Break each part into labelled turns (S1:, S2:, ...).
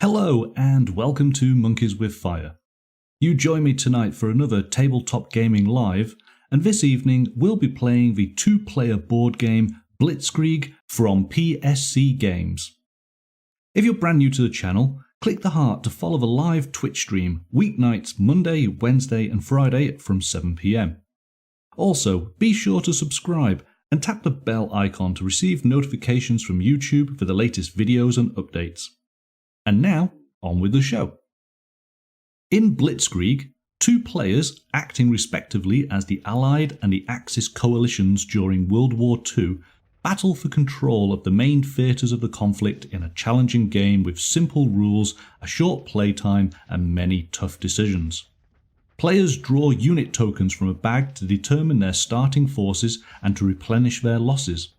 S1: Hello and welcome to Monkeys with Fire. You join me tonight for another Tabletop Gaming Live, and this evening we'll be playing the two-player board game Blitzkrieg from PSC Games. If you're brand new to the channel, click the heart to follow the live Twitch stream weeknights Monday, Wednesday and Friday from 7 PM. Also, be sure to subscribe and tap the bell icon to receive notifications from YouTube for the latest videos and updates. And now, on with the show. In Blitzkrieg, two players, acting respectively as the Allied and the Axis coalitions during World War II, battle for control of the main theatres of the conflict in a challenging game with simple rules, a short playtime, and many tough decisions. Players draw unit tokens from a bag to determine their starting forces and to replenish their losses.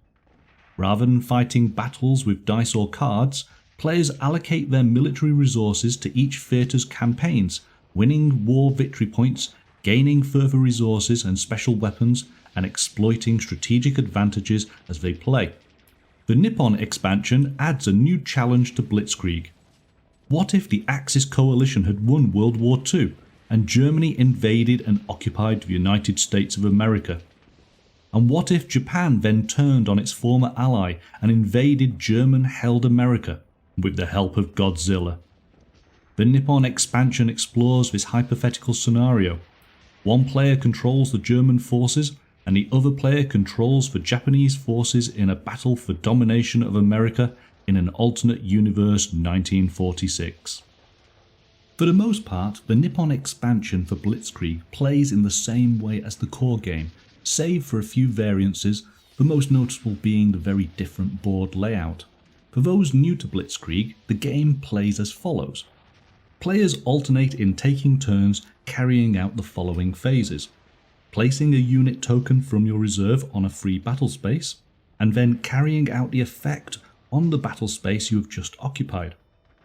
S1: Rather than fighting battles with dice or cards, players allocate their military resources to each theatre's campaigns, winning war victory points, gaining further resources and special weapons, and exploiting strategic advantages as they play. The Nippon Expansion adds a new challenge to Blitzkrieg. What if the Axis coalition had won World War II, and Germany invaded and occupied the United States of America? And what if Japan then turned on its former ally and invaded German-held America, with the help of Godzilla? The Nippon Expansion explores this hypothetical scenario. One player controls the German forces, and the other player controls the Japanese forces in a battle for domination of America in an alternate universe 1946. For the most part, the Nippon Expansion for Blitzkrieg plays in the same way as the core game, save for a few variances, the most noticeable being the very different board layout. For those new to Blitzkrieg, the game plays as follows. Players alternate in taking turns carrying out the following phases: placing a unit token from your reserve on a free battle space, and then carrying out the effect on the battle space you have just occupied,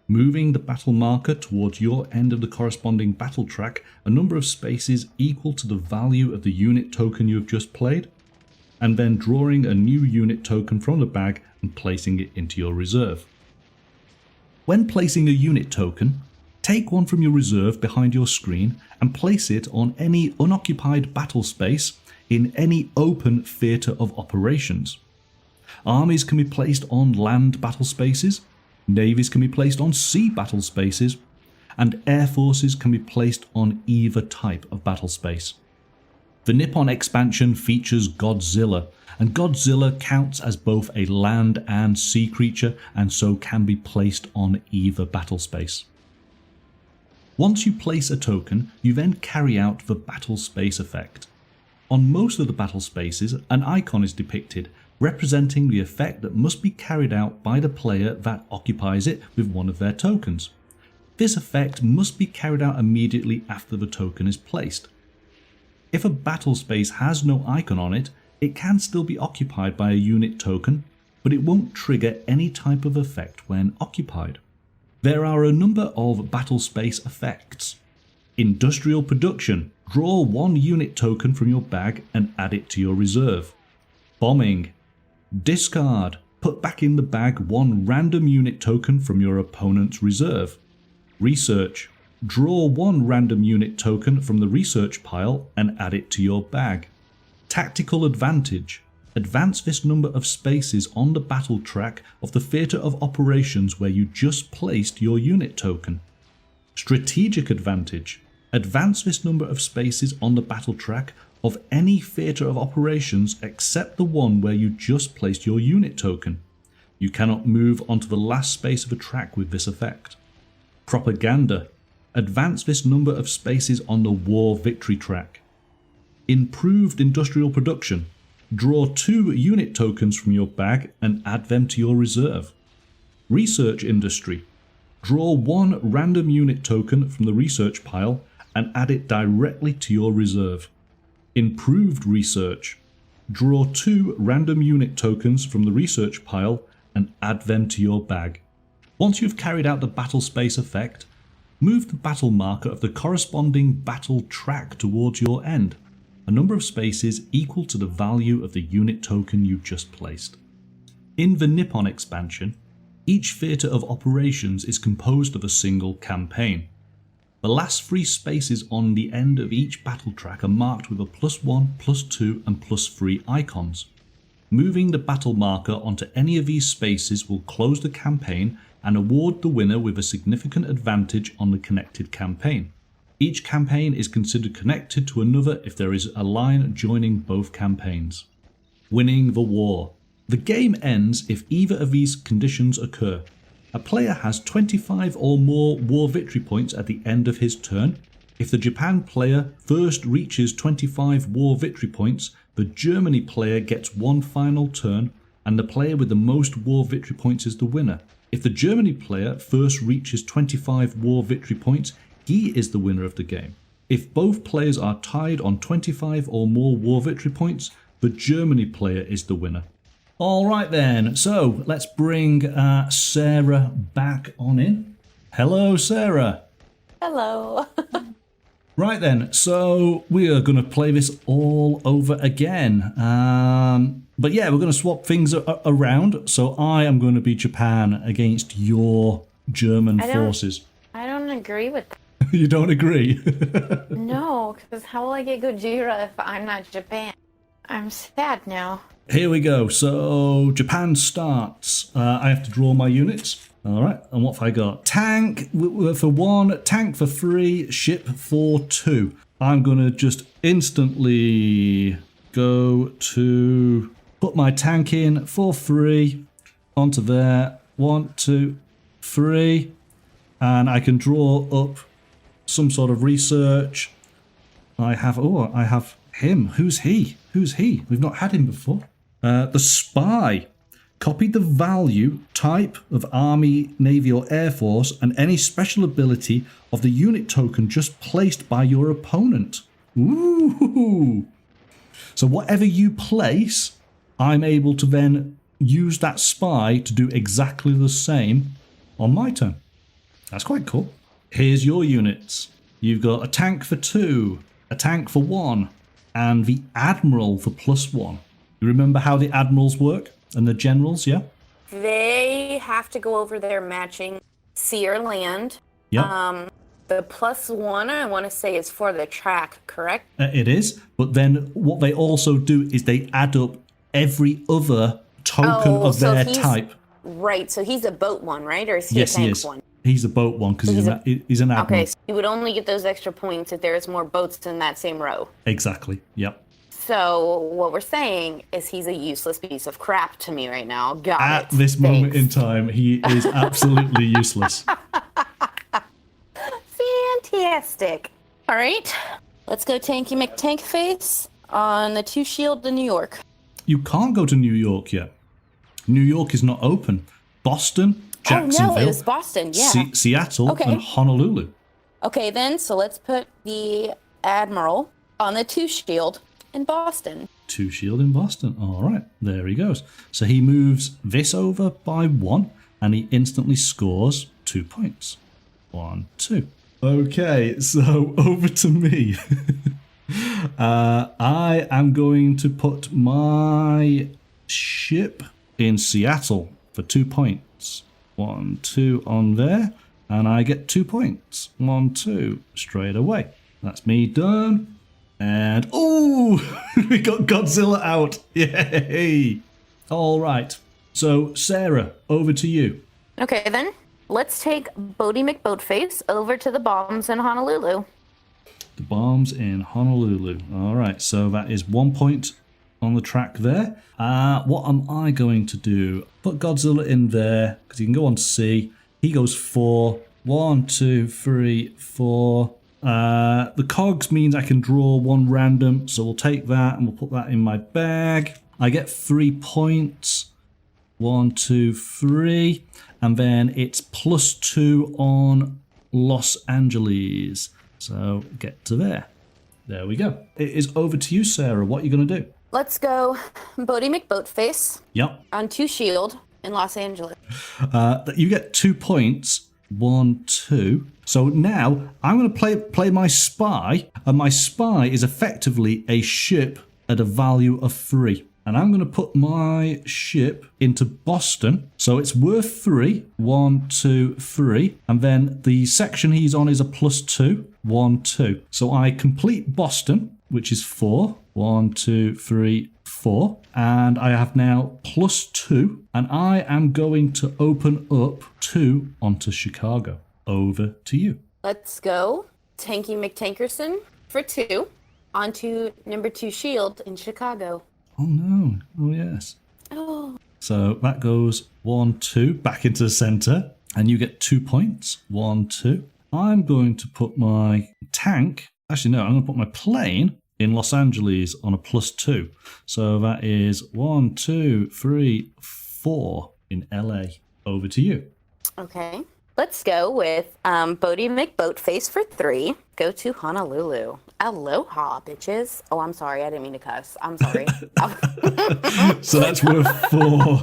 S1: moving the battle marker towards your end of the corresponding battle track a number of spaces equal to the value of the unit token you have just played, and then drawing a new unit token from the bag and placing it into your reserve. When placing a unit token, take one from your reserve behind your screen and place it on any unoccupied battle space in any open theatre of operations. Armies can be placed on land battle spaces, navies can be placed on sea battle spaces, and air forces can be placed on either type of battle space. The Nippon Expansion features Godzilla, and Godzilla counts as both a land and sea creature and so can be placed on either battle space. Once you place a token, you then carry out the battle space effect. On most of the battle spaces, an icon is depicted, representing the effect that must be carried out by the player that occupies it with one of their tokens. This effect must be carried out immediately after the token is placed. If a battle space has no icon on it, it can still be occupied by a unit token, but it won't trigger any type of effect when occupied. There are a number of battle space effects. Industrial production. Draw one unit token from your bag and add it to your reserve. Bombing. Discard. Put back in the bag one random unit token from your opponent's reserve. Research. Draw one random unit token from the research pile and add it to your bag. Tactical advantage. Advance this number of spaces on the battle track of the theatre of operations where you just placed your unit token. Strategic advantage. Advance this number of spaces on the battle track of any theatre of operations except the one where you just placed your unit token. You cannot move onto the last space of a track with this effect. Propaganda. Advance this number of spaces on the war victory track. Improved industrial production. Draw two unit tokens from your bag and add them to your reserve. Research industry. Draw one random unit token from the research pile and add it directly to your reserve. Improved research. Draw two random unit tokens from the research pile and add them to your bag. Once you've carried out the battle space effect, move the battle marker of the corresponding battle track towards your end, a number of spaces equal to the value of the unit token you've just placed. In the Nippon Expansion, Each theatre of operations is composed of a single campaign. The last 3 spaces on the end of each battle track are marked with a +1, +2 and +3 icons. Moving the battle marker onto any of these spaces will close the campaign and award the winner with a significant advantage on the connected campaign. Each campaign is considered connected to another if there is a line joining both campaigns. Winning the war. The game ends if either of these conditions occur. A player has 25 or more war victory points at the end of his turn. If the Japan player first reaches 25 war victory points, the Germany player gets one final turn, and the player with the most war victory points is the winner. If the Germany player first reaches 25 war victory points, he is the winner of the game. If both players are tied on 25 or more war victory points, the Germany player is the winner. Alright then, so let's bring Sarah back on in. Hello, Sarah.
S2: Hello.
S1: Right then, so we are going to play this all over again. But yeah, we're going to swap things around. So I am going to be Japan against your German forces.
S2: I don't agree with that.
S1: You don't agree?
S2: No, because how will I get Gojira if I'm not Japan? I'm sad now.
S1: Here we go. So Japan starts. I have to draw my units. All right. And what have I got? Tank for 1, tank for 3, ship for 2. I'm going to just instantly go to put my tank in for 3 onto there. 1, 2, 3. And I can draw up some sort of research. I have him. Who's he? We've not had him before. The spy. Copy the value, type of Army, Navy or Air Force and any special ability of the unit token just placed by your opponent. Ooh. So whatever you place, I'm able to then use that spy to do exactly the same on my turn. That's quite cool. Here's your units. You've got a tank for 2, a tank for 1, and the Admiral for +1. You remember how the Admirals work? And the generals, yeah?
S2: They have to go over their matching sea or land.
S1: Yeah.
S2: The +1, I want to say, is for the track, correct?
S1: It is. But then what they also do is they add up every other token of their type.
S2: Right. So he's a boat one, right? Or is he a tank one?
S1: He's a boat one because he's an admiral.
S2: Okay. So you would only get those extra points if there's more boats in that same row.
S1: Exactly. Yep.
S2: So what we're saying is he's a useless piece of crap to me right now.
S1: At this moment in time, he is absolutely useless.
S2: Fantastic. All right. Let's go Tanky McTankface on the 2 shield to New York.
S1: You can't go to New York yet. New York is not open. Boston, Jacksonville.
S2: Oh, no, it was Boston, yeah.
S1: Seattle and Honolulu.
S2: Okay, then, so let's put the Admiral on the 2 shield in Boston.
S1: 2 shield in Boston. All right, there he goes. So he moves this over by 1, and he instantly scores 2 points. 1, 2. Okay, so over to me. I am going to put my ship in Seattle for 2 points. 1, 2 on there, and I get 2 points. 1, 2 straight away. That's me done. And oh, we got Godzilla out. Yay! All right. So Sarah, over to you.
S2: Okay, then let's take Bodie McBoatface over to the bombs in Honolulu.
S1: The bombs in Honolulu. All right. So that is 1 point on the track there. What am I going to do? Put Godzilla in there because he can go on C. He goes 4. 1, 2, 3, 4. The cogs means I can draw 1 random, so we'll take that and we'll put that in my bag. I get 3 points. 1, 2, 3. And then it's +2 on Los Angeles. So get to there. There we go. It is over to you, Sarah. What are you going to do?
S2: Let's go Bodie McBoatface.
S1: Yep.
S2: On 2 shield in Los Angeles.
S1: You get 2 points. 1, 2. So now I'm going to play my spy, and my spy is effectively a ship at a value of 3. And I'm going to put my ship into Boston. So it's worth 3. 1, 2, 3. And then the section he's on is a +2. 1, 2. So I complete Boston, which is 4. 1, 2, 3, 4. And I have now +2. And I am going to open up 2 onto Chicago. Over to you.
S2: Let's go. Tanky McTankerson for 2 onto number 2 shield in Chicago.
S1: Oh no. Oh yes.
S2: Oh.
S1: So that goes 1, 2 back into the center. And you get 2 points. 1, 2. I'm going to put my tank. Actually, no, I'm going to put my plane in Los Angeles on a +2. So that is 1, 2, 3, 4 in LA. Over to you.
S2: Okay. Let's go with Bodie McBoatface for 3. Go to Honolulu. Aloha, bitches. Oh, I'm sorry. I didn't mean to cuss. I'm sorry.
S1: So that's worth 4.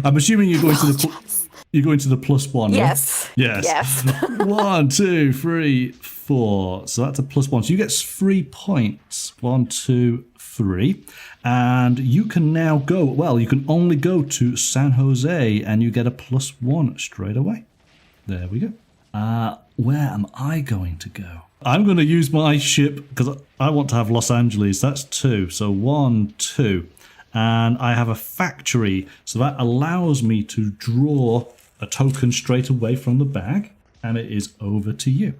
S1: I'm assuming you're going to the +1.
S2: Yes.
S1: Yes.
S2: Yes.
S1: 1, 2, 3, 4. So that's a +1. So you get 3 points. 1, 2, 3. And you can now go. Well, you can only go to San Jose, and you get a +1 straight away. There we go. Where am I going to go? I'm going to use my ship because I want to have Los Angeles. That's 2. So 1, 2. And I have a factory. So that allows me to draw a token straight away from the bag. And it is over to you.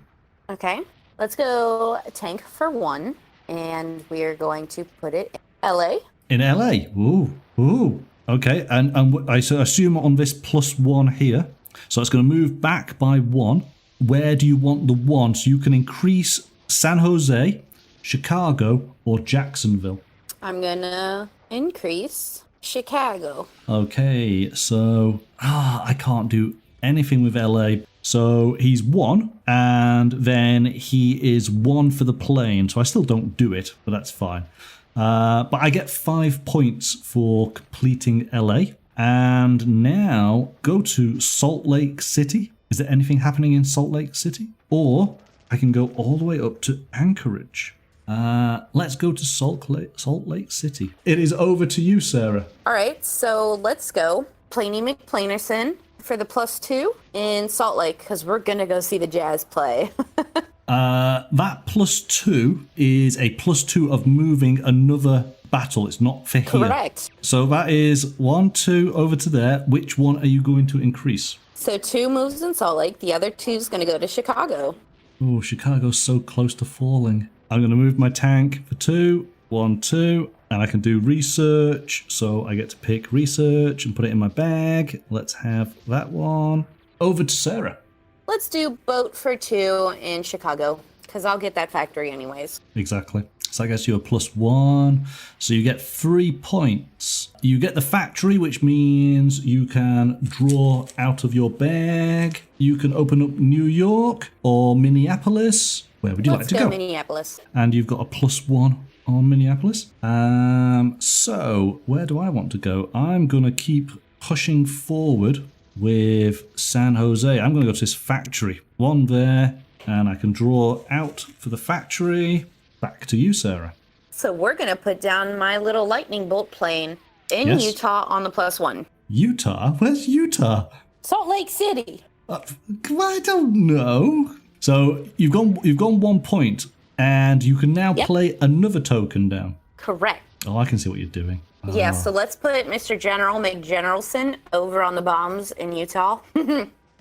S2: Okay. Let's go tank for 1. And we're going to put it in LA.
S1: In LA. Ooh. Ooh. Okay. And I assume on this +1 here. So it's going to move back by 1. Where do you want the 1? So you can increase San Jose, Chicago, or Jacksonville.
S2: I'm going to increase Chicago.
S1: Okay, so I can't do anything with LA. So he's 1, and then he is 1 for the plane. So I still don't do it, but that's fine. But I get 5 points for completing LA. And now go to Salt Lake City. Is there anything happening in Salt Lake City? Or I can go all the way up to Anchorage. Let's go to Salt Lake City. It is over to you, Sarah.
S2: All right, so let's go. Planey McPlanerson for the +2 in Salt Lake, because we're going to go see the Jazz play.
S1: That +2 is a +2 of moving another battle. It's not for here.
S2: Correct.
S1: So that is 1, 2 over to there. Which one are you going to increase?
S2: So 2 moves in Salt Lake. The other 2 is going to go to Chicago.
S1: Oh, Chicago's so close to falling. I'm going to move my tank for 2. 1, 2. And I can do research. So I get to pick research and put it in my bag. Let's have that one. Over to Sarah.
S2: Let's do boat for 2 in Chicago, because I'll get that factory anyways.
S1: Exactly. So that gets you a +1. So you get 3 points. You get the factory, which means you can draw out of your bag. You can open up New York or Minneapolis. Where would you like to go?
S2: Let's go Minneapolis.
S1: And you've got a +1 on Minneapolis. So where do I want to go? I'm going to keep pushing forward with San Jose. I'm going to go to this factory. 1 there. And I can draw out for the factory. Back to you, Sarah.
S2: So we're going to put down my little lightning bolt plane in Utah on the +1.
S1: Utah? Where's Utah?
S2: Salt Lake City.
S1: I don't know. So you've gone 1 point, and you can now play another token down.
S2: Correct.
S1: Oh, I can see what you're doing.
S2: Yeah, so let's put Mr. General McGeneralson over on the bombs in Utah.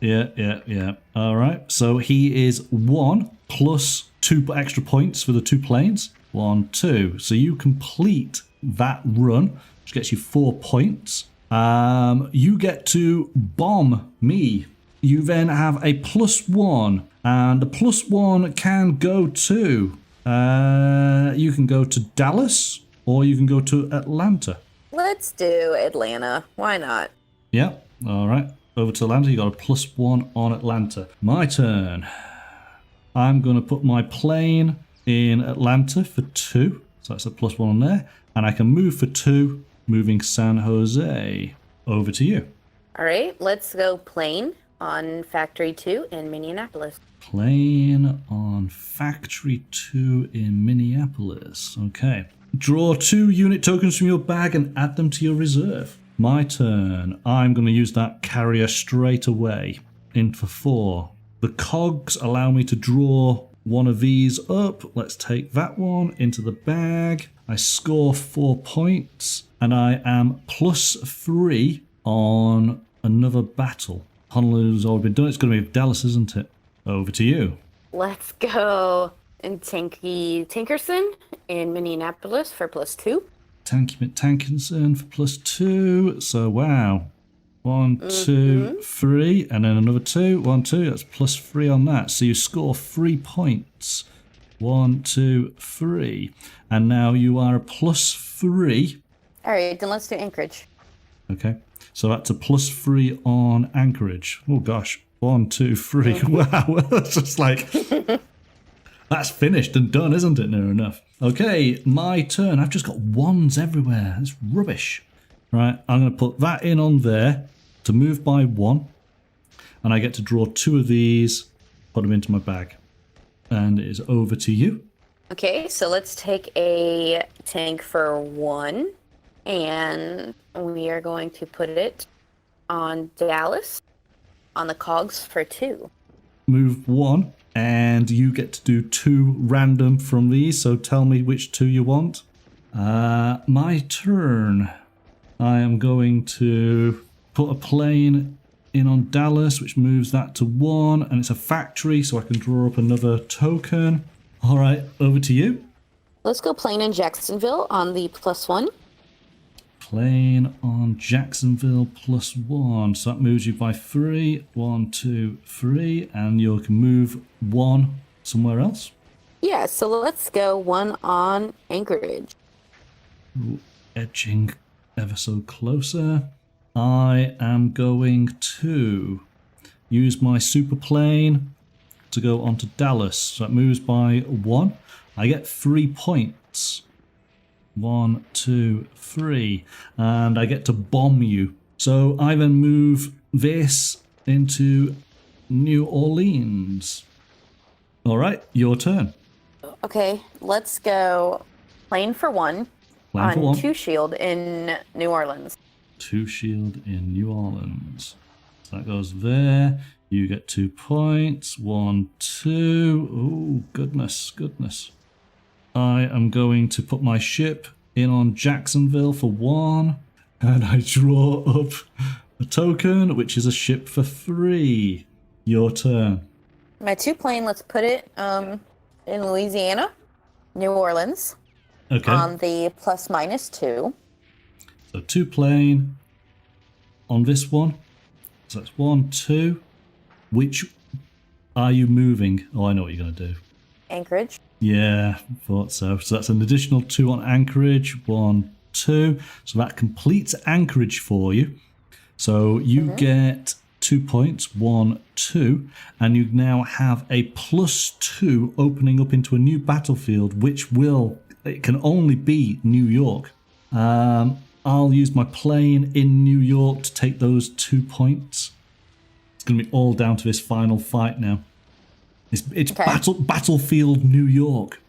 S1: Yeah. All right. So he is 1 plus 2 extra points for the 2 planes. 1, 2. So you complete that run, which gets you 4 points. You get to bomb me. You then have a +1, and the +1 can go to. You can go to Dallas, or you can go to Atlanta.
S2: Let's do Atlanta. Why not?
S1: Yeah. All right. Over to Atlanta. You got a +1 on Atlanta. My turn. I'm going to put my plane in Atlanta for 2. So that's a +1 on there. And I can move for 2, moving San Jose. Over to you.
S2: All right, let's go plane on Factory 2 in Minneapolis.
S1: Plane on Factory 2 in Minneapolis. Okay. Draw 2 unit tokens from your bag and add them to your reserve. My turn. I'm going to use that carrier straight away. In for 4. The cogs allow me to draw one of these up. Let's take that one into the bag. I score 4 points and I am +3 on another battle. Honolulu's already been done. It's going to be with Dallas, isn't it? Over to you.
S2: Let's go and Tinkerson in Minneapolis for +2.
S1: Tanky McTankinson for +2. So wow. 1, 2, 3, and then another 2. 1, 2. That's +3 on that. So you score 3 points. 1, 2, 3, and now you are a +3.
S2: All right, then let's do Anchorage.
S1: Okay, so that's a +3 on Anchorage. Oh gosh, 1, 2, 3. Wow, that's just like that's finished and done, isn't it? Near enough. Okay, my turn. I've just got ones everywhere. That's rubbish. Right, I'm going to put that in on there to move by 1, and I get to draw 2 of these, put them into my bag, and it is over to you.
S2: Okay, so let's take a tank for 1, and we are going to put it on Dallas on the cogs for 2.
S1: Move 1, and you get to do 2 random from these, so tell me which 2 you want. My turn. I am going to put a plane in on Dallas, which moves that to 1, and it's a factory, so I can draw up another token. All right, over to you.
S2: Let's go plane in Jacksonville on the +1.
S1: Plane on Jacksonville +1, so that moves you by 3. 1, 2, 3, and you can move 1 somewhere else.
S2: Yeah, so let's go 1 on Anchorage.
S1: Ooh, edging ever so closer. I am going to use my super plane to go onto Dallas. So that moves by 1. I get 3 points. 1, 2, 3. And I get to bomb you. So I then move this into New Orleans. All right, your turn.
S2: Okay, let's go plane for 1
S1: Plane for
S2: on
S1: 1.
S2: 2 shield in New Orleans.
S1: 2 shield in New Orleans. So that goes there. You get 2 points. 1, 2. Oh, goodness, goodness. I am going to put my ship in on Jacksonville for 1. And I draw up a token, which is a ship for 3. Your turn.
S2: My 2 plane, let's put it in Louisiana, New Orleans.
S1: Okay.
S2: On the +-2.
S1: So 2 plane on this one. So that's 1, 2. Which are you moving? Oh, I know what you're going to do.
S2: Anchorage.
S1: Yeah, thought so. So that's an additional 2 on Anchorage. 1, 2. So that completes Anchorage for you. So you get 2 points. 1, 2. And you now have a +2 opening up into a new battlefield, which it can only be New York. I'll use my plane in New York to take those 2 points. It's going to be all down to this final fight now. It's
S2: Okay.
S1: Battlefield New York.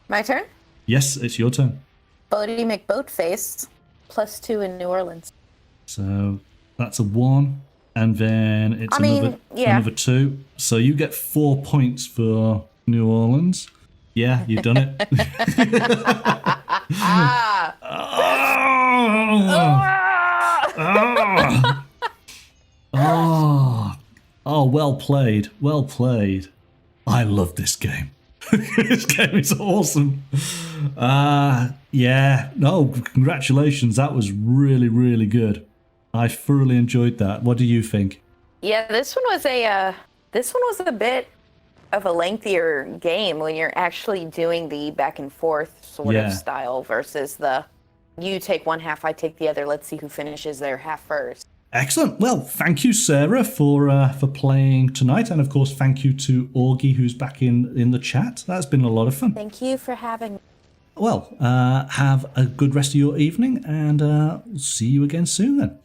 S2: My turn?
S1: Yes, it's your turn.
S2: Bodie McBoatface, +2 in New Orleans.
S1: So that's a 1, and then it's
S2: yeah.
S1: another 2. So you get 4 points for New Orleans. Yeah, you've done it.
S2: Ah!
S1: Oh, well played. Well played. I love this game. This game is awesome. Yeah. No, congratulations. That was really, really good. I thoroughly enjoyed that. What do you think?
S2: Yeah, this one was a bit of a lengthier game when you're actually doing the back and forth sort of style versus the you take one half, I take the other. Let's see who finishes their half first.
S1: Excellent. Well, thank you, Sarah, for playing tonight, and of course, thank you to Augie, who's back in the chat. That's been a lot of fun.
S2: Thank you for having me.
S1: Well, have a good rest of your evening, and we'll see you again soon then.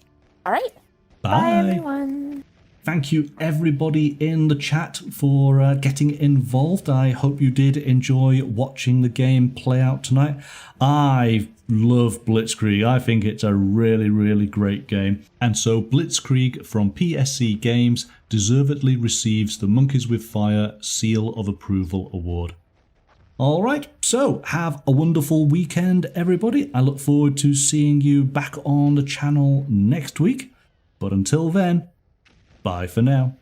S2: All right.
S1: Bye.
S2: Bye, everyone.
S1: Thank you everybody in the chat for getting involved. I hope you did enjoy watching the game play out tonight. I love Blitzkrieg. I think it's a really, really great game. And so Blitzkrieg from PSC Games deservedly receives the Monkeys with Fire Seal of Approval Award. All right, so have a wonderful weekend, everybody. I look forward to seeing you back on the channel next week. But until then, bye for now.